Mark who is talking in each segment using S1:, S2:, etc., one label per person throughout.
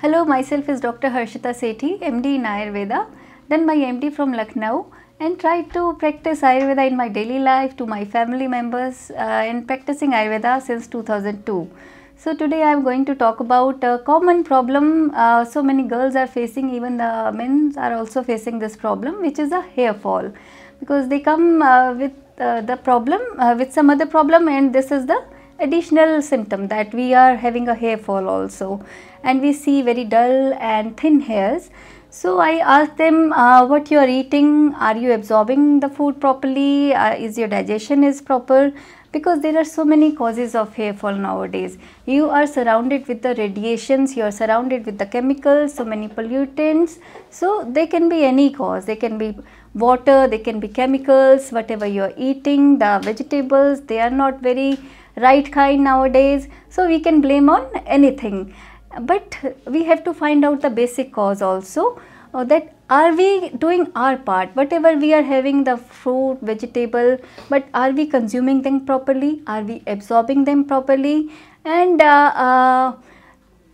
S1: Hello, myself is Dr. Harshita Sethi, MD in Ayurveda, done my MD from Lucknow and tried to practice Ayurveda in my daily life to my family members and practicing Ayurveda since 2002. So today I am going to talk about a common problem so many girls are facing, even the men are also facing this problem, which is a hair fall, because they come with the problem with some other problem, and this is the additional symptom that we are having a hair fall also, and we see very dull and thin hairs. So I asked them what you are eating, are you absorbing the food properly, is your digestion is proper, because there are so many causes of hair fall nowadays. You are surrounded with the radiations, you are surrounded with the chemicals, so many pollutants, so they can be any cause. They can be water, they can be chemicals, whatever you are eating, the vegetables, they are not very right kind nowadays, so we can blame on anything. But we have to find out the basic cause also, that are we doing our part, whatever we are having, the fruit, vegetable, but are we consuming them properly, are we absorbing them properly, and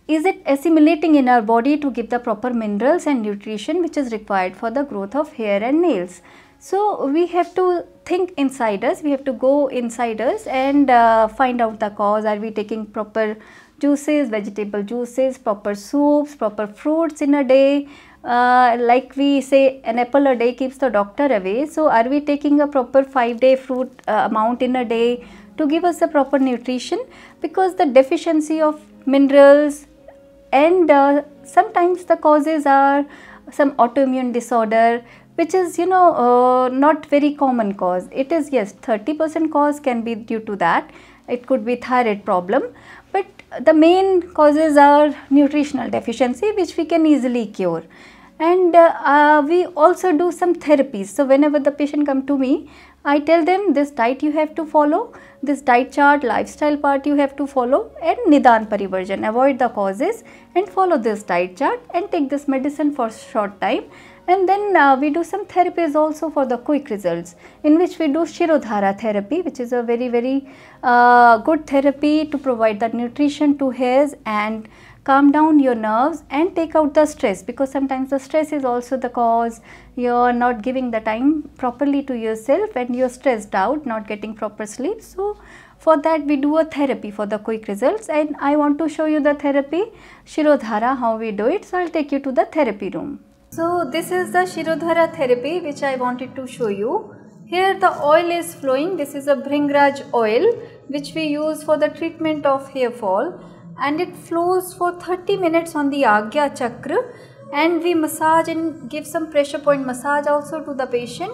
S1: is it assimilating in our body to give the proper minerals and nutrition which is required for the growth of hair and nails. So we have to think inside us, we have to go inside us and find out the cause. Are we taking proper juices, vegetable juices, proper soups, proper fruits in a day? Like we say, an apple a day keeps the doctor away. So are we taking a proper 5-day fruit amount in a day to give us the proper nutrition? Because the deficiency of minerals, and sometimes the causes are some autoimmune disorder, which is not very common cause. It is, yes, 30% cause can be due to that. It could be thyroid problem, but the main causes are nutritional deficiency, which we can easily cure. And we also do some therapies. So whenever the patient come to me, I tell them this diet you have to follow, this diet chart, lifestyle part you have to follow, and Nidan Parivarjan, avoid the causes and follow this diet chart and take this medicine for short time. And then we do some therapies also for the quick results, in which we do Shirodhara therapy, which is a very good therapy to provide the nutrition to hairs and calm down your nerves and take out the stress, because sometimes the stress is also the cause. You are not giving the time properly to yourself and you are stressed out, not getting proper sleep. So for that we do a therapy for the quick results, and I want to show you the therapy Shirodhara, how we do it. So I'll take you to the therapy room. So this is the Shirodhara therapy which I wanted to show you. Here the oil is flowing. This is a Bhringraj oil which we use for the treatment of hair fall, and it flows for 30 minutes on the Agya Chakra, and we massage and give some pressure point massage also to the patient.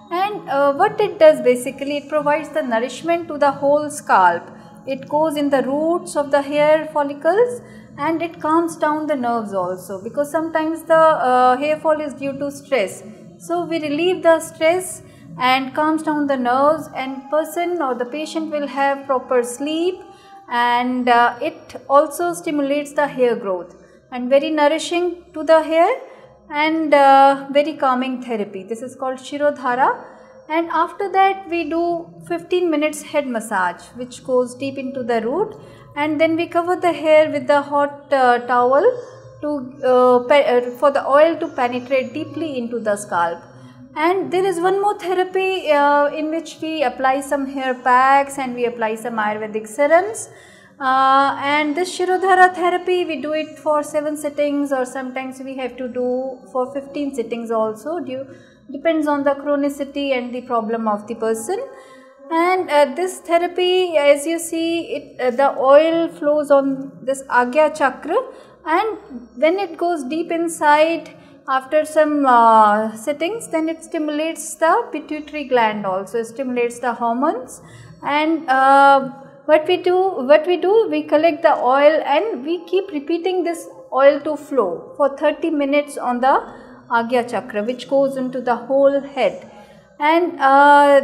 S1: And what it does basically, it provides the nourishment to the whole scalp. It goes in the roots of the hair follicles, and it calms down the nerves also, because sometimes the hair fall is due to stress. So we relieve the stress and calms down the nerves, and person or the patient will have proper sleep, and it also stimulates the hair growth, and very nourishing to the hair, and very calming therapy. This is called Shirodhara. And after that we do 15 minutes head massage, which goes deep into the root, and then we cover the hair with the hot towel to for the oil to penetrate deeply into the scalp. And there is one more therapy in which we apply some hair packs and we apply some Ayurvedic serums. And this Shirodhara therapy, we do it for 7 sittings, or sometimes we have to do for 15 sittings also. Depends on the chronicity and the problem of the person. And this therapy, as you see, the oil flows on this Agya Chakra, and when it goes deep inside after some sittings, then it stimulates the pituitary gland also, stimulates the hormones. And what we do, we collect the oil and we keep repeating this oil to flow for 30 minutes on the Agya Chakra, which goes into the whole head. And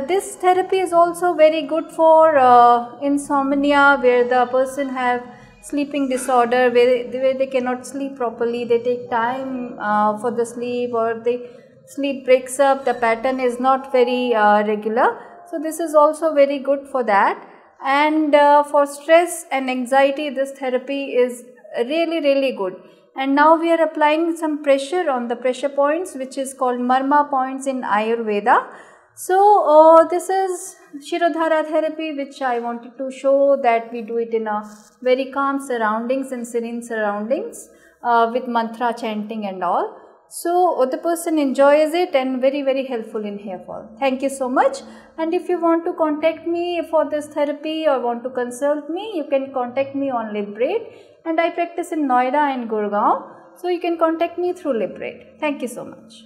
S1: this therapy is also very good for insomnia, where the person have sleeping disorder, where they cannot sleep properly, they take time for the sleep, or the sleep breaks up, the pattern is not very regular. So this is also very good for that. And for stress and anxiety, this therapy is really good. And now we are applying some pressure on the pressure points, which is called Marma points in Ayurveda. So this is Shirodhara therapy, which I wanted to show that we do it in a very calm surroundings and serene surroundings with mantra chanting and all. So the person enjoys it and very helpful in hair fall. Thank you so much. And if you want to contact me for this therapy or want to consult me, you can contact me on Librate, and I practice in Noida and Gurgaon. So you can contact me through Librate. Thank you so much.